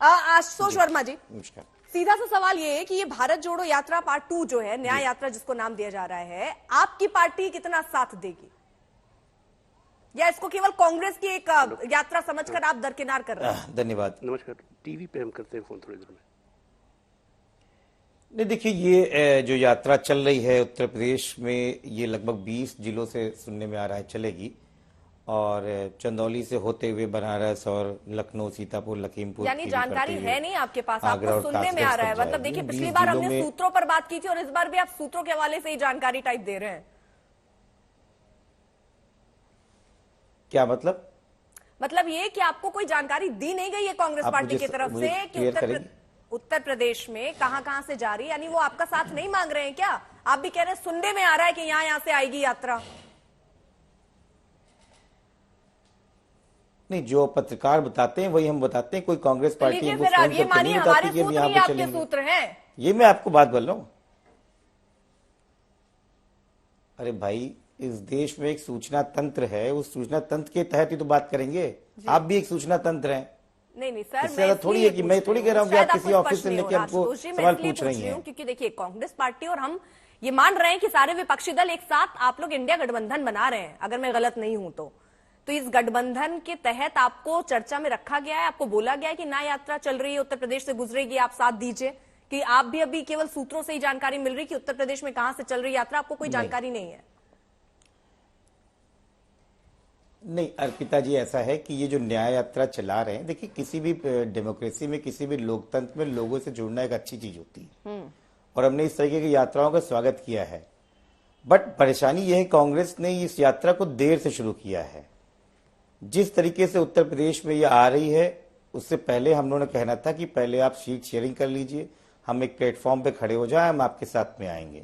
आशुतोष वर्मा जी, नमस्कार। सीधा सा सवाल ये है कि ये भारत जोड़ो यात्रा पार्ट 2 जो है, न्याय यात्रा जिसको नाम दिया जा रहा है, आपकी पार्टी कितना साथ देगी, या इसको केवल कांग्रेस की एक यात्रा समझकर आप दरकिनार कर रहे हैं? धन्यवाद। नमस्कार। टीवी पे हम करते हैं फोन थोड़ी देर में। नहीं, देखिए, ये जो यात्रा चल रही है उत्तर प्रदेश में, ये लगभग 20 जिलों से सुनने में आ रहा है चलेगी, और चंदौली से होते हुए बनारस और लखनऊ, सीतापुर, लखीमपुर, यानी जानकारी है नहीं आपके पास, आगरा आपको और सुनने में आ रहा है। मतलब देखिए, पिछली बार हमने सूत्रों पर बात की थी और इस बार भी आप सूत्रों के हवाले से ही जानकारी टाइप दे रहे हैं। क्या मतलब ये कि आपको कोई जानकारी दी नहीं गई है कांग्रेस पार्टी की तरफ से कि उत्तर प्रदेश में कहां से जा रही है, यानी वो आपका साथ नहीं मांग रहे हैं क्या? आप भी कह रहे हैं सुनने में आ रहा है कि यहां से आएगी यात्रा। नहीं, जो पत्रकार बताते हैं वही हम बताते हैं। कोई कांग्रेस पार्टी फिर आप ये मानिए हमारे सूत्र ही आपके सूत्र हैं। ये मैं आपको बात बोल रहा हूं। अरे भाई, इस देश में एक सूचना तंत्र है, उस सूचना तंत्र के तहत ही तो बात करेंगे। आप भी एक सूचना तंत्र हैं। नहीं सर, मैं थोड़ी है कि मैं थोड़ी कह रहा हूँ कि आप किसी ऑफिस से लेकर हमको सवाल पूछ रही हैं। क्योंकि देखिए, कांग्रेस पार्टी और हम ये मान रहे हैं कि सारे विपक्षी दल एक साथ आप लोग इंडिया गठबंधन बना रहे हैं, अगर मैं गलत नहीं हूं तो इस गठबंधन के तहत आपको चर्चा में रखा गया है, आपको बोला गया है कि न्याय यात्रा चल रही है, उत्तर प्रदेश से गुजरेगी, आप साथ दीजिए, कि आप भी अभी केवल सूत्रों से ही जानकारी मिल रही कि उत्तर प्रदेश में कहां से चल रही यात्रा, आपको कोई जानकारी नहीं है? नहीं अर्पिता जी, ऐसा है कि ये जो न्याय यात्रा चला रहे हैं, देखिए, किसी भी डेमोक्रेसी में, किसी भी लोकतंत्र में लोगों से जुड़ना एक अच्छी चीज होती है, और हमने इस तरीके की यात्राओं का स्वागत किया है। बट परेशानी यह है, कांग्रेस ने इस यात्रा को देर से शुरू किया है। जिस तरीके से उत्तर प्रदेश में ये आ रही है, उससे पहले हम लोगों ने कहना था कि पहले आप सीट शेयरिंग कर लीजिए, हम एक प्लेटफॉर्म पे खड़े हो जाएं, हम आपके साथ में आएंगे।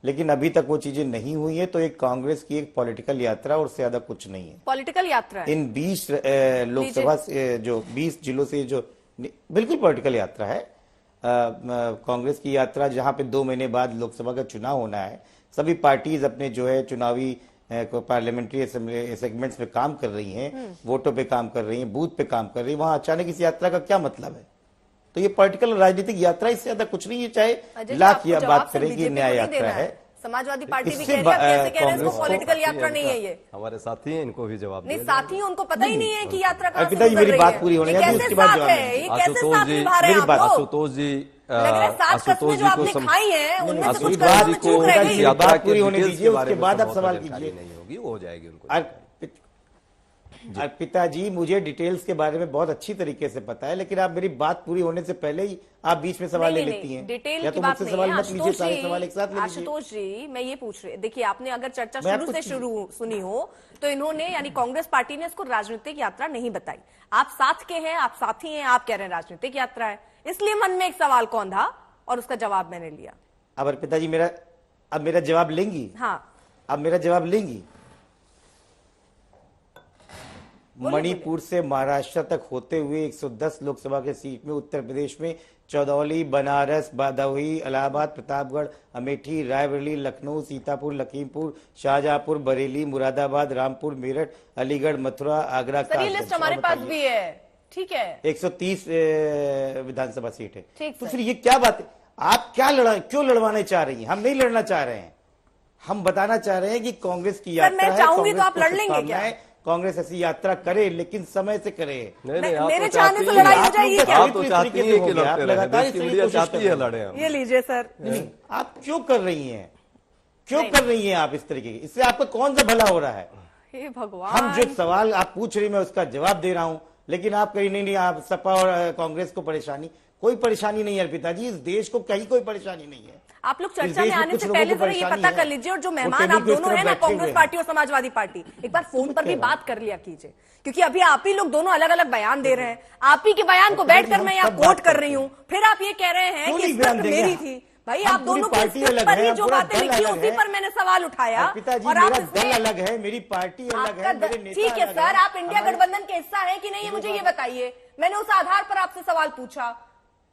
लेकिन अभी तक वो चीजें नहीं हुई है, तो एक कांग्रेस की एक पॉलिटिकल यात्रा और से ज्यादा कुछ नहीं है। पॉलिटिकल यात्रा है। इन 20 लोकसभा जो 20 जिलों से जो बिल्कुल पॉलिटिकल यात्रा है, कांग्रेस की यात्रा, जहां पे 2 महीने बाद लोकसभा का चुनाव होना है। सभी पार्टीज अपने जो है चुनावी पार्लियामेंट्री सेगमेंट्स में काम कर रही हैं, वोटों पे काम कर रही हैं, बूथ पे काम कर रही हैं। वहां अचानक इस यात्रा का क्या मतलब है? तो ये पॉलिटिकल राजनीतिक यात्रा, इससे ज्यादा कुछ नहीं है। चाहे लाख या बात करेगी, न्याय यात्रा है। समाजवादी पार्टी भी कह रही है, कह रहे हैं इसको पॉलिटिकल यात्रा नहीं है। ये हमारे साथी हैं, इनको भी जवाब नहीं, साथी हैं, उनको पता ही नहीं है कि यात्रा कहां से गुजर रही है। मेरी बात पूरी होने दीजिए, उसके बाद जवाब देंगे। आशुतोष जी, आशुतोष जी, आशुतोष जी आपने खाई है, उनमें से कुछ बात पूरी होने दीजिए, उसके बाद आप सवाल कीजिए। नहीं होगी, वो हो जाएगी उनको। अर्पिता जी, मुझे डिटेल्स के बारे में बहुत अच्छी तरीके से पता है, लेकिन आप मेरी बात पूरी होने से पहले ही आप बीच में सवाल ले लेती हैं। डिटेल या की तो बात मुझसे सवाल मत लीजिए, सारे सवाल एक साथ ले लीजिए। आशुतोष जी, मैं ये पूछ रही, देखिए, आपने अगर चर्चा शुरू से सुनी हो तो इन्होंने, यानी कांग्रेस पार्टी ने इसको राजनीतिक यात्रा नहीं बताई। आप साथ के हैं, आप साथी हैं, आप कह रहे हैं राजनीतिक यात्रा है, इसलिए मन में एक सवाल कौंधा और उसका जवाब मैंने लिया। अब अर्पिता जी, अब मेरा जवाब लेंगी? हाँ, अब मेरा जवाब लेंगी? मणिपुर से महाराष्ट्र तक होते हुए 110 लोकसभा के सीट में उत्तर प्रदेश में चौदौली, बनारस, भदोही, इलाहाबाद, प्रतापगढ़, अमेठी, रायबरेली, लखनऊ, सीतापुर, लखीमपुर, शाहजहांपुर, बरेली, मुरादाबाद, रामपुर, मेरठ, अलीगढ़, मथुरा, आगरा, लिस्ट हमारे पास भी है। ठीक है, 130 विधानसभा सीट है। तो फिर ये क्या बात है? आप क्यों लड़वाने चाह रही हैं? हम नहीं लड़ना चाह रहे हैं। हम बताना चाह रहे हैं कि कांग्रेस की यात्रा है, चाहूंगी तो आप लड़ लेंगे क्या? कांग्रेस ऐसी यात्रा करे, लेकिन समय से करे। मेरे चाहने से लड़ाई हो जाएगी क्या? आप तो चाहती हैं कि आप लगातार चाहती है लड़े। ये लीजिए सर। आप क्यों कर रही हैं? क्यों कर रही हैं आप इस तरीके की? इससे आपको कौन सा भला हो रहा है? हे भगवान, हम जो सवाल आप पूछ रही, मैं उसका जवाब दे रहा हूं, लेकिन आप कहीं नहीं, आप सपा और कांग्रेस को परेशानी, कोई परेशानी नहीं है अर्पिता जी। इस देश को कहीं कोई परेशानी नहीं है। आप लोग चर्चा में आने से पहले जरा ये पता कर लीजिए, और जो मेहमान आप दोनों हैं ना, कांग्रेस पार्टी और समाजवादी पार्टी, एक बार फोन पर भी बात कर लिया कीजिए, क्योंकि अभी आप ही लोग दोनों अलग अलग बयान दे रहे हैं। आप ही के बयान को बैठकर मैं यहाँ कोट कर रही हूँ, फिर आप ये कह रहे हैं कि स्क्रिप्ट मेरी थी। भाई, आप दोनों की स्क्रिप्ट पर ही जो बातें लिखी उसी पर मैंने सवाल उठाया, और आप दल अलग है, मेरी पार्टी अलग है, मेरे नेता। ठीक है सर, आप इंडिया गठबंधन के हिस्सा है कि नहीं, ये मुझे ये बताइए। मैंने उस आधार पर आपसे सवाल पूछा,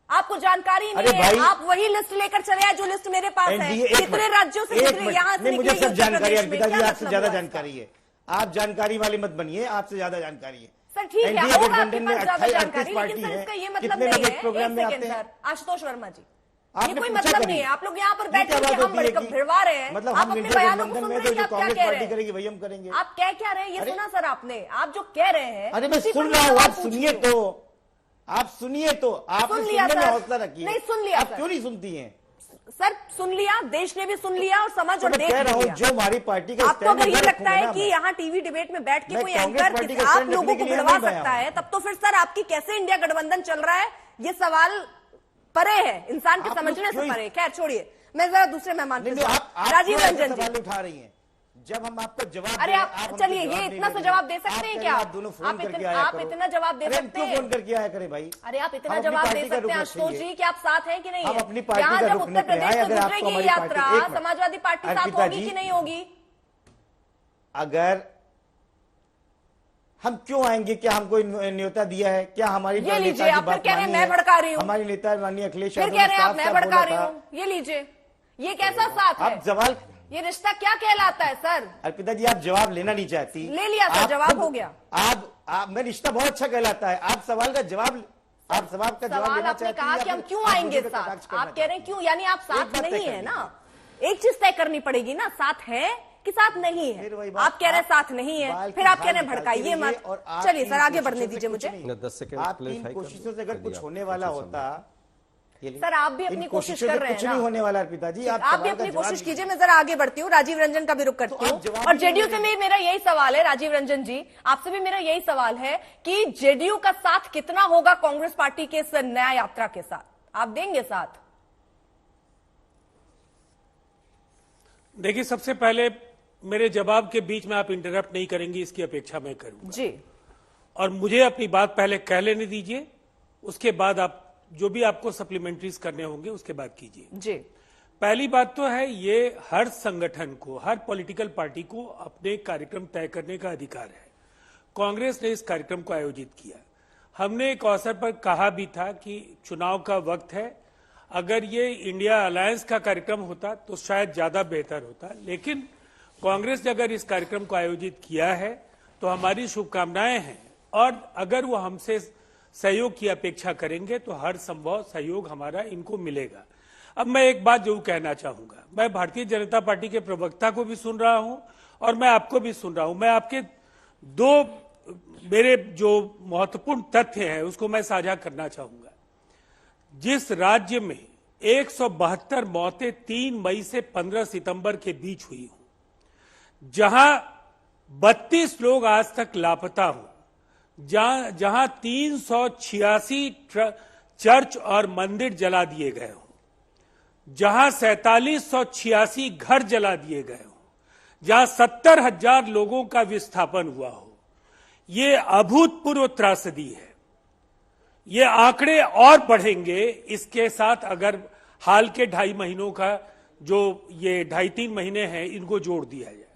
आपको जानकारी नहीं है। आप वही लिस्ट लेकर चले आए जो लिस्ट मेरे पास है, कितने राज्यों से यहाँ से। मुझे सब जानकारी है अर्पिता जी, आपसे ज्यादा जानकारी है। आप जानकारी वाले मत बनिए, आपसे ज्यादा जानकारी है। सर ठीक है, एनडीए होगा आपके गठबंधन में पास ज्यादा 38 जानकारी, पार्टी लेकिन सर है, इसका ये मतलब कितने नहीं लोग है। इस प्रोग्राम एक में सेकंड आते हैं? सर, आशुतोष वर्मा जी, ये आपने कोई पूछा मतलब कभी? नहीं है। आप लोग यहाँ पर ये बैठ क्या के बात हम होती है कि भिड़वा रहे हैं, मतलब आप हम अपने इंडिया बयानों को गठबंधन सुन में रहे हैं तो कि जो आप क्या कांग्रेस कह पार्टी रहे करेगी हैं। वही हम करेंगे। आप क्या रहे हैं ये अरे- सुना सर आपने? आप जो कह रहे हैं अरे मैं उसी पर सुन रहा हूँ, सवाल आप पूछ सुनिए रही हूँ। तो, आप सुनिए तो, आपने सुन लिया सुनने में सर। हौसला रखिए। नहीं, सुन लिया आप सर। क्यों नहीं सुनती हैं? सर सुन लिया, देश ने भी सुन लिया और समझ तो और मैं देख कह रहा हूँ लिया। जो हमारी पार्टी का आपको स्टैंड अगर ये मैं लगता है रखूंगा कि ना, यहाँ टीवी डिबेट में बैठ के मैं कोई कांग्रेस एंकर पार्टी का आप स्टैंड लोगों रखने को के लिए भिड़वा नहीं आया सकता हूं। है, तब तो फिर सर आपकी कैसे इंडिया गठबंधन चल रहा है ये सवाल परे है, इंसान के आप लोग समझने से क्यों- परे है। खैर छोड़िए, मैं जरा दूसरे मेहमान पे नहीं, नहीं, जाऊं। आप राजीव क्यों ऐसे रंजन सवाल जी, उठा रही हैं? जब हम आपको जवाब अरे दें, आप हमको चलिए, जवाब ये नहीं इतना दे सा रहे। जवाब दे सकते आप हैं कह क्या? रहे हैं, आप दोनों फोन आप करके इतना- आया आप करो। इतना जवाब दे अरे हम सकते क्यों हैं? फोन करके आया करें भाई? अरे आप इतना हम अपनी जवाब दे पार्टी का सकते हैं रुख आशुतोष रखेंगे। जी कि आप साथ हैं कि नहीं हम है? अपनी पार्टी यहाँ का जब रुख उत्तर नहीं किया प्रदेश है, से अगर आपको गुजरेगी ये हमारी यात्रा, पार्टी- एक मिनट। समाजवादी पार्टी साथ अर्पिता होगी जी, कि नहीं होगी? अगर हम क्यों आएंगे? क्या हमको न्योता दिया है? क्या हमारी ये लीजिए, नेता की आप फिर बात कह रहे हैं मानी मैं है? भड़का रही हूँ। हमारी नेता माननीय अखिलेश फिर यादव कह ने रहे हैं आप साफ मैं साफ भड़का बोला रही था। हूँ। ये लीजिए, ये कैसा साथ है? आप जवाब, ये रिश्ता क्या कहलाता है सर? अर्पिता जी आप जवाब लेना नहीं चाहती। ले लिया सर, आप जवाब खुद- हो गया। आप मैं रिश्ता बहुत अच्छा कहलाता है। आप सवाल का जवाब, आप सवाल का जवाब सवाल लेना आपने चाहती कहा हैं कि या हम फिर क्यों आप आएंगे मुझे पे साथ? कटाक्ष करना आप कह रहे हैं क्यों, यानी आप एक साथ बात तय नहीं कर है लीजिए। ना? एक चीज तय करनी पड़ेगी ना, साथ है कि साथ नहीं फिर है? वही बात, आप कह रहे हैं साथ नहीं बाल है, की फिर आप धार कह रहे हैं निकालते भड़काइए रहिए मत। और आप चलिए इन सर आगे कोशिशों बढ़ने से दीजिए कुछ मुझे। नहीं। 10 सेकंड आप इन क्लैरिफाई कर कोशिशों से अगर कर कुछ दिया होने आपको, वाला कुछ होता, ये लिए। सर आप भी इन अपनी कोशिश कोशिशों कर से रहे हैं कुछ ना? नहीं होने वाला अर्पिता जी। आप भी सवाल का अपनी जवाब कोशिश दीजिए। कीजिए। मैं जरा आगे बढ़ती हूँ, राजीव रंजन का भी रुख करती तो आप हूँ। जवाब और नहीं जेडीयू दे से रहे। भी मेरा यही सवाल है, राजीव रंजन जी आपसे भी मेरा यही सवाल है कि जेडीयू का साथ कितना होगा कांग्रेस पार्टी के इस नया यात्रा के साथ? आप देंगे साथ? देखिए, सबसे पहले मेरे जवाब के बीच में आप इंटरप्ट नहीं करेंगी, इसकी अपेक्षा मैं करूंगा। जी, और मुझे अपनी बात पहले कह लेने दीजिए, उसके बाद आप जो भी आपको सप्लीमेंट्रीज करने होंगे उसके बाद कीजिए। जी, पहली बात तो है, ये हर संगठन को, हर पॉलिटिकल पार्टी को अपने कार्यक्रम तय करने का अधिकार है। कांग्रेस ने इस कार्यक्रम को आयोजित किया। हमने एक अवसर पर कहा भी था कि चुनाव का वक्त है, अगर ये इंडिया अलायंस का कार्यक्रम होता तो शायद ज्यादा बेहतर होता, लेकिन कांग्रेस ने अगर इस कार्यक्रम को आयोजित किया है तो हमारी शुभकामनाएं हैं, और अगर वो हमसे सहयोग की अपेक्षा करेंगे तो हर संभव सहयोग हमारा इनको मिलेगा। अब मैं एक बात जरूर कहना चाहूंगा, मैं भारतीय जनता पार्टी के प्रवक्ता को भी सुन रहा हूं और मैं आपको भी सुन रहा हूं। मैं आपके दो मेरे जो महत्वपूर्ण तथ्य हैं उसको मैं साझा करना चाहूंगा। जिस राज्य में 172 मौतें 3 मई से 15 सितंबर के बीच हुई हो, जहां 32 लोग आज तक लापता हो, जहां 386 चर्च और मंदिर जला दिए गए हो, जहां 4786 घर जला दिए गए हो, जहां 70,000 लोगों का विस्थापन हुआ हो, ये अभूतपूर्व त्रासदी है। ये आंकड़े और बढ़ेंगे इसके साथ अगर हाल के 2.5 महीनों का जो ये 2.5-3 महीने हैं इनको जोड़ दिया जाए।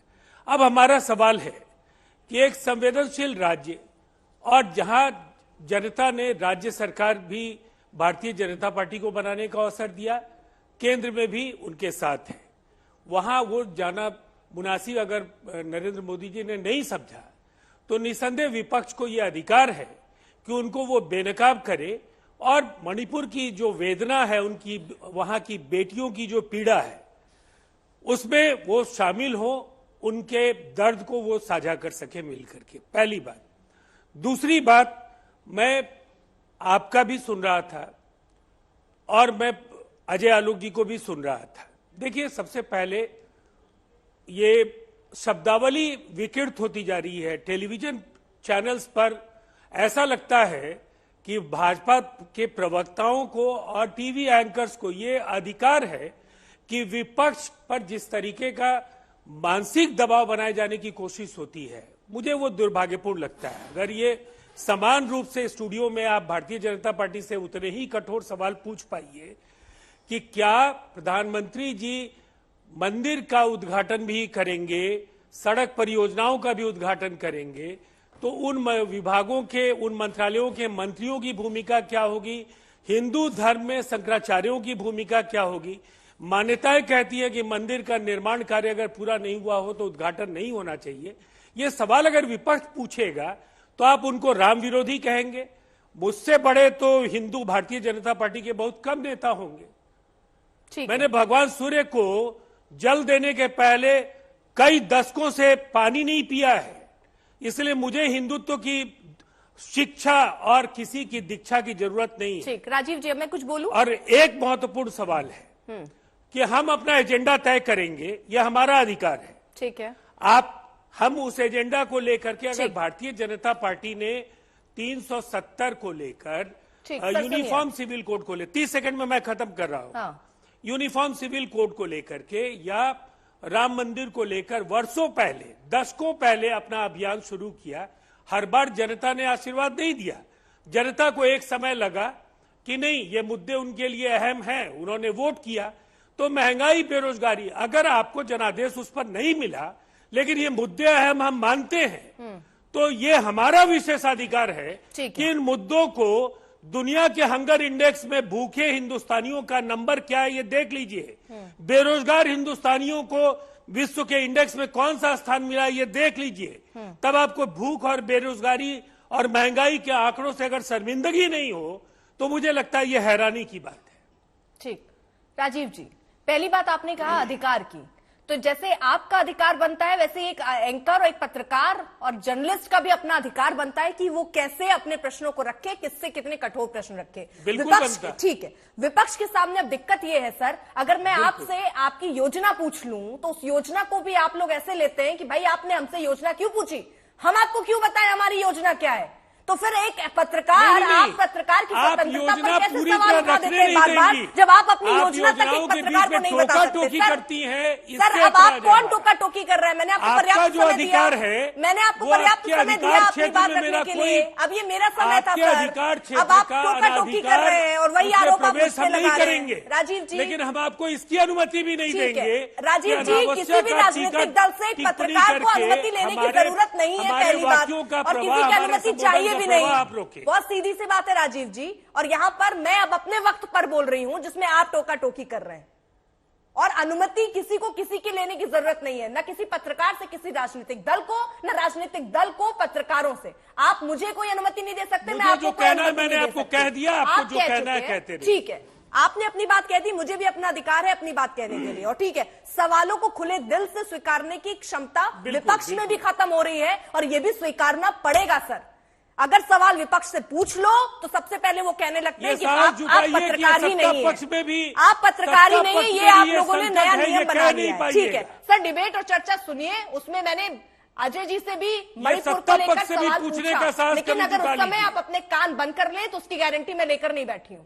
अब हमारा सवाल है कि एक संवेदनशील राज्य, और जहां जनता ने, राज्य सरकार भी भारतीय जनता पार्टी को बनाने का अवसर दिया, केंद्र में भी उनके साथ है, वहां वो जाना मुनासिब अगर नरेंद्र मोदी जी ने नहीं समझा तो निसंदेह विपक्ष को यह अधिकार है कि उनको वो बेनकाब करे, और मणिपुर की जो वेदना है, उनकी वहां की बेटियों की जो पीड़ा है उसमें वो शामिल हो, उनके दर्द को वो साझा कर सके मिल करके। पहली बात। दूसरी बात, मैं आपका भी सुन रहा था और मैं अजय आलोक जी को भी सुन रहा था। देखिए, सबसे पहले ये शब्दावली विकृत होती जा रही है टेलीविजन चैनल्स पर। ऐसा लगता है कि भाजपा के प्रवक्ताओं को और टीवी एंकर्स को ये अधिकार है कि विपक्ष पर जिस तरीके का मानसिक दबाव बनाए जाने की कोशिश होती है, मुझे वो दुर्भाग्यपूर्ण लगता है। अगर ये समान रूप से स्टूडियो में आप भारतीय जनता पार्टी से उतने ही कठोर सवाल पूछ पाइए कि क्या प्रधानमंत्री जी मंदिर का उद्घाटन भी करेंगे, सड़क परियोजनाओं का भी उद्घाटन करेंगे, तो उन विभागों के, उन मंत्रालयों के मंत्रियों की भूमिका क्या होगी, हिंदू धर्म में शंकराचार्यों की भूमिका क्या होगी। मान्यताएं कहती है कि मंदिर का निर्माण कार्य अगर पूरा नहीं हुआ हो तो उद्घाटन नहीं होना चाहिए। ये सवाल अगर विपक्ष पूछेगा तो आप उनको राम विरोधी कहेंगे। मुझसे बड़े तो हिंदू भारतीय जनता पार्टी के बहुत कम नेता होंगे। मैंने भगवान सूर्य को जल देने के पहले कई दशकों से पानी नहीं पिया है, इसलिए मुझे हिंदुत्व की शिक्षा और किसी की दीक्षा की जरूरत नहीं है। ठीक, राजीव जी, अब मैं कुछ बोलूं? और एक महत्वपूर्ण सवाल है कि हम अपना एजेंडा तय करेंगे, यह हमारा अधिकार है। ठीक है, हम उस एजेंडा को लेकर के, अगर भारतीय जनता पार्टी ने 370 को लेकर यूनिफॉर्म सिविल कोड को 30 सेकंड में मैं खत्म कर रहा हूं। यूनिफॉर्म सिविल कोड को लेकर के या राम मंदिर को लेकर वर्षों पहले, दशकों पहले अपना अभियान शुरू किया, हर बार जनता ने आशीर्वाद नहीं दिया। जनता को एक समय लगा कि नहीं, ये मुद्दे उनके लिए अहम हैं, उन्होंने वोट किया। तो महंगाई, बेरोजगारी, अगर आपको जनादेश उस पर नहीं मिला लेकिन ये मुद्दे अहम हम मानते हैं, तो ये हमारा विशेषाधिकार है कि इन मुद्दों को दुनिया के हंगर इंडेक्स में भूखे हिंदुस्तानियों का नंबर क्या है ये देख लीजिए, बेरोजगार हिंदुस्तानियों को विश्व के इंडेक्स में कौन सा स्थान मिला ये देख लीजिए। तब आपको भूख और बेरोजगारी और महंगाई के आंकड़ों से अगर शर्मिंदगी नहीं हो तो मुझे लगता है ये हैरानी की बात है। ठीक, राजीव जी, पहली बात आपने कहा अधिकार की, तो जैसे आपका अधिकार बनता है वैसे एक एंकर और एक पत्रकार और जर्नलिस्ट का भी अपना अधिकार बनता है कि वो कैसे अपने प्रश्नों को रखे, किससे कितने कठोर प्रश्न रखे। विपक्ष, ठीक है, विपक्ष के सामने अब दिक्कत ये है सर, अगर मैं आपसे आपकी योजना पूछ लूं तो उस योजना को भी आप लोग ऐसे लेते हैं कि भाई आपने हमसे योजना क्यों पूछी, हम आपको क्यों बताएं हमारी योजना क्या है। तो फिर एक पत्रकार, आप पत्रकार की स्वतंत्रता पर कैसे सवाल उठा देते हैं बार-बार, जब आप अपनी योजना तक एक पत्रकार को नहीं बता सकते। सर, अब आप कौन टोका टोकी कर रहे हैं? मैंने आपको पर्याप्त समय दिया, मैंने आपको पर्याप्त समय दिया अपनी बात रखने के लिए। अब ये मेरा समय था सर, अब आप टोका टोकी कर रहे हैं और वही आरोप आप मुझ पे लगा रहे हैं। राजीव जी, लेकिन हम आपको इसकी अनुमति भी नहीं देंगे। राजीव जी, किसी भी राजनीतिक दल से एक पत्रकार को अनुमति लेने की जरूरत नहीं है, पहली बात, और किसी की अनुमति चाहिए भी नहीं। बहुत सीधी सी बात है राजीव जी, और यहां पर मैं अब अपने वक्त पर बोल रही हूं जिसमें आप टोका टोकी कर रहे हैं, और अनुमति किसी को किसी की लेने की जरूरत नहीं है, न किसी पत्रकार से किसी राजनीतिक दल को, न राजनीतिक दल को पत्रकारों से। आप मुझे कोई अनुमति नहीं दे सकते, मैं आपको मैंने आपको कह दिया, आपको जो कहना है कहते रहिए। ठीक है, आपने अपनी बात कह दी, मुझे भी अपना अधिकार है अपनी बात कहने के लिए, और ठीक है, सवालों को खुले दिल से स्वीकारने की क्षमता विपक्ष में भी खत्म हो रही है, और यह भी स्वीकारना पड़ेगा सर। अगर सवाल विपक्ष से पूछ लो तो सबसे पहले वो कहने लगते हैं कि आप पत्रकार ही नहीं है, आप पत्रकार ही नहीं है, ये आप लोगों ने नया नियम बना दिया है। ठीक है सर, डिबेट और चर्चा सुनिए, उसमें मैंने अजय जी से भी मणिपुर को लेकर सवाल पूछा, लेकिन अगर उस समय आप अपने कान बंद कर लें तो उसकी गारंटी मैं लेकर नहीं बैठी हूं।